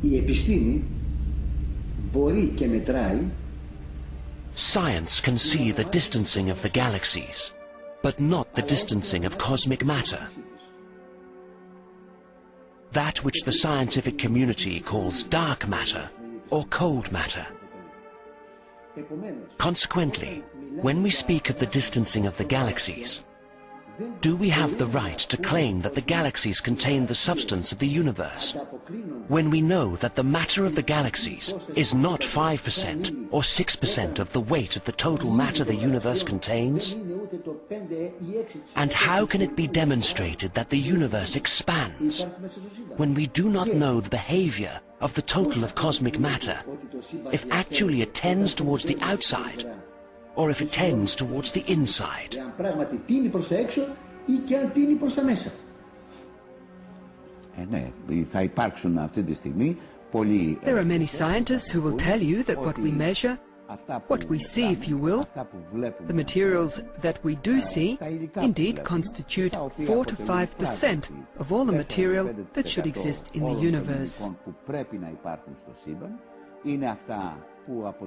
Η επιστήμη μπορεί και μετράει. Science can see the distancing of the galaxies, but not the distancing of cosmic matter. That which the scientific community calls dark matter or cold matter. Consequently, when we speak of the distancing of the galaxies, do we have the right to claim that the galaxies contain the substance of the universe, when we know that the matter of the galaxies is not 5% or 6% of the weight of the total matter the universe contains? And how can it be demonstrated that the universe expands when we do not know the behavior of the total of cosmic matter, if actually it tends towards the outside or if it tends towards the inside? There are many scientists who will tell you that what we measure, what we see, if you will, the materials that we do see, indeed constitute 4 to 5% of all the material that should exist in the universe.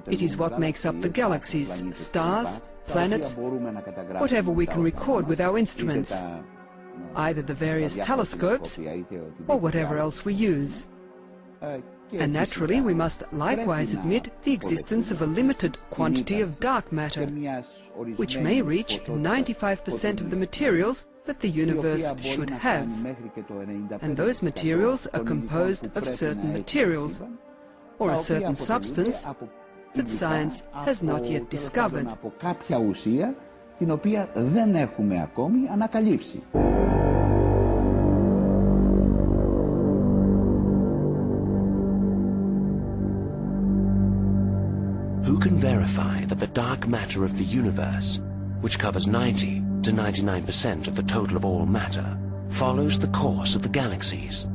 It is what makes up the galaxies, stars, planets, whatever we can record with our instruments, either the various telescopes or whatever else we use. And naturally, we must likewise admit the existence of a limited quantity of dark matter, which may reach 95% of the materials that the universe should have. And those materials are composed of certain materials, or a certain substance that science has not yet discovered. Who can verify that the dark matter of the universe, which covers 90 to 99% of the total of all matter, follows the course of the galaxies?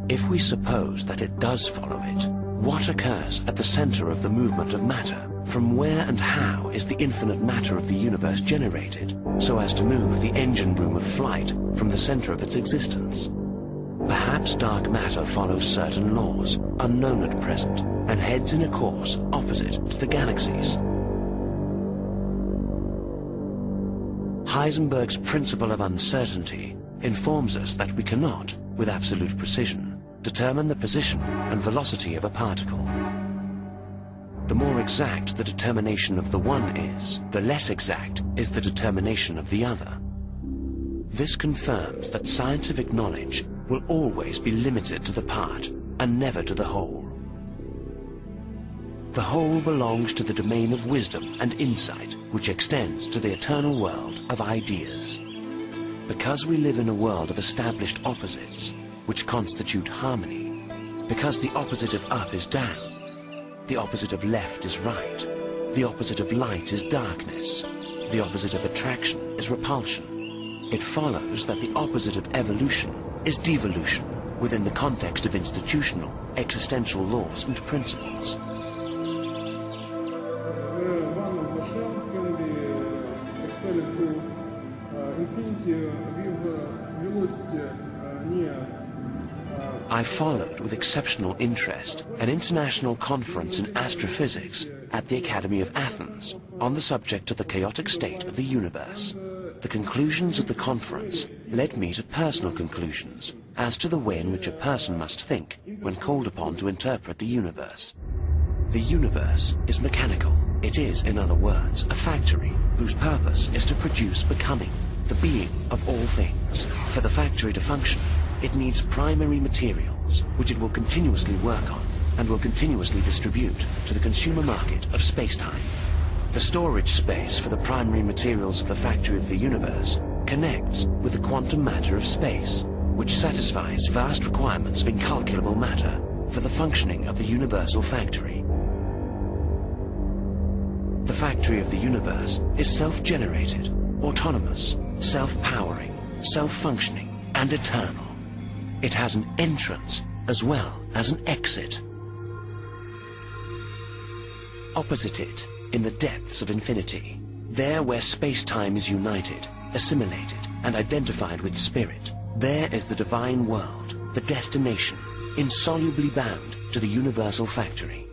If we suppose that it does follow it, what occurs at the center of the movement of matter? From where and how is the infinite matter of the universe generated so as to move the engine room of flight from the center of its existence? Perhaps dark matter follows certain laws, unknown at present, and heads in a course opposite to the galaxies. Heisenberg's principle of uncertainty informs us that we cannot, with absolute precision, determine the position and velocity of a particle. The more exact the determination of the one is, the less exact is the determination of the other. This confirms that scientific knowledge will always be limited to the part and never to the whole. The whole belongs to the domain of wisdom and insight, which extends to the eternal world of ideas. Because we live in a world of established opposites, which constitute harmony, because the opposite of up is down, the opposite of left is right, the opposite of light is darkness, the opposite of attraction is repulsion, it follows that the opposite of evolution is devolution within the context of institutional, existential laws and principles. I followed with exceptional interest an international conference in astrophysics at the Academy of Athens on the subject of the chaotic state of the universe. The conclusions of the conference led me to personal conclusions as to the way in which a person must think when called upon to interpret the universe. The universe is mechanical. It is, in other words, a factory whose purpose is to produce becoming, the being of all things. For the factory to function, it needs primary materials, which it will continuously work on and will continuously distribute to the consumer market of space-time. The storage space for the primary materials of the factory of the universe connects with the quantum matter of space, which satisfies vast requirements of incalculable matter for the functioning of the universal factory. The factory of the universe is self-generated, autonomous, self-powering, self-functioning, and eternal. It has an entrance as well as an exit. Opposite it, in the depths of infinity, there where space-time is united, assimilated, and identified with spirit, there is the divine world, the destination, insolubly bound to the universal factory.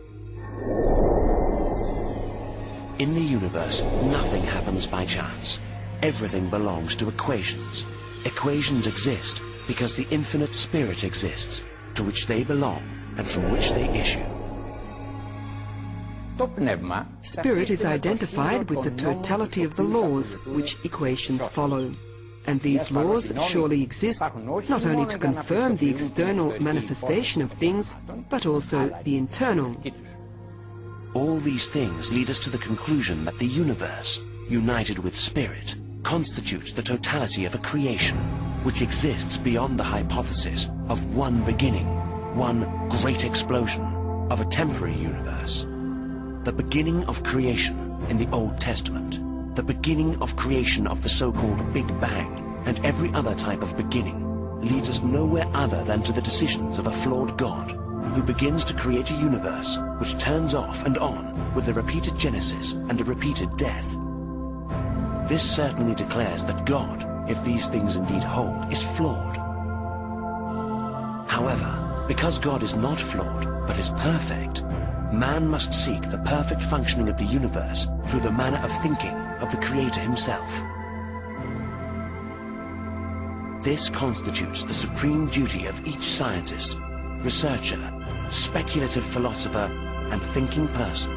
In the universe, nothing happens by chance. Everything belongs to equations. Equations exist because the infinite spirit exists, to which they belong and from which they issue. Spirit is identified with the totality of the laws which equations follow. And these laws surely exist not only to confirm the external manifestation of things, but also the internal. All these things lead us to the conclusion that the universe, united with spirit, constitutes the totality of a creation, which exists beyond the hypothesis of one beginning, one great explosion of a temporary universe. The beginning of creation in the Old Testament, the beginning of creation of the so-called Big Bang, and every other type of beginning, leads us nowhere other than to the decisions of a flawed God, who begins to create a universe which turns off and on with a repeated genesis and a repeated death. This certainly declares that God, if these things indeed hold, is flawed. However, because God is not flawed, but is perfect, man must seek the perfect functioning of the universe through the manner of thinking of the Creator himself. This constitutes the supreme duty of each scientist, researcher, speculative philosopher, and thinking person.